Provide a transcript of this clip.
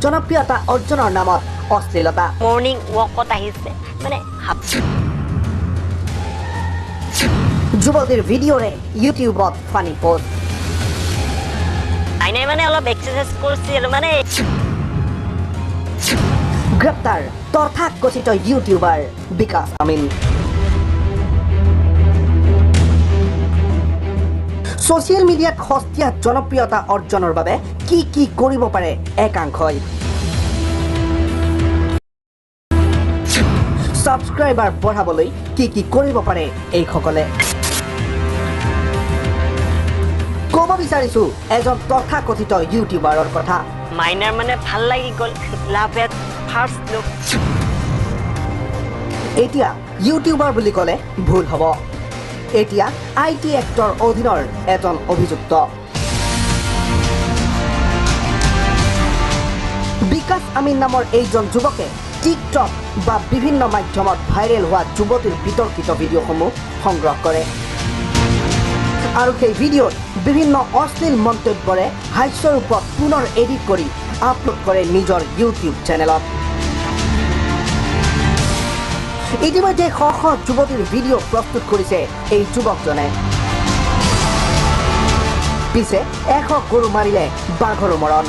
জনপ্ৰিয়তা অৰ্জনৰ নামত অশ্লীলতা মৰ্নিং ৱাকত আহিছে মানে যুৱতীৰ ভিডিঅ'ৰে ইউটিউবত ফানি পোষ্ট নাই মানে অলপ এক্সাৰচাইজ কৰিছিল মানে গ্ৰেপ্তাৰ তথাকথিত ইউটিউবাৰ বিকাশ আমিন ছ'চিয়েল মিডিয়াত সস্তীয়া জনপ্ৰিয়তা অৰ্জনৰ বাবে কি কি কৰিব পাৰে একাংশই ছাবস্ক্ৰাইবাৰ বঢ়াবলৈ কি কি কৰিব পাৰে এইসকলে ক'ব বিচাৰিছো এজন তথাকথিত ইউটিউবাৰৰ কথা মাইনাৰ মানে ভাল লাগি গ'ল লাভ এট ফাৰ্ষ্ট লুক এতিয়া ইউটিউবাৰ বুলি ক'লে ভুল হ'ব এতিয়া IT এক্টৰ অধীনৰ এজন অভিযুক্ত বিকাশ আমিন নামৰ এইজন যুৱকে টিকটক বা বিভিন্ন মাধ্যমত ভাইৰেল হোৱা যুৱতীৰ বিতৰ্কিত ভিডিঅ'সমূহ সংগ্ৰহ কৰে আৰু সেই ভিডিঅ'ত বিভিন্ন অশ্লীল মন্তব্যৰে হাস্যৰূপত পুনৰ এডিট কৰি আপলোড কৰে নিজৰ ইউটিউব চেনেলত ইতিমধ্যে শ শ যুৱতীৰ ভিডিঅ' প্ৰস্তুত কৰিছে এই যুৱকজনে পিছে 100 গৰু মাৰিলে বাঘৰো মৰণ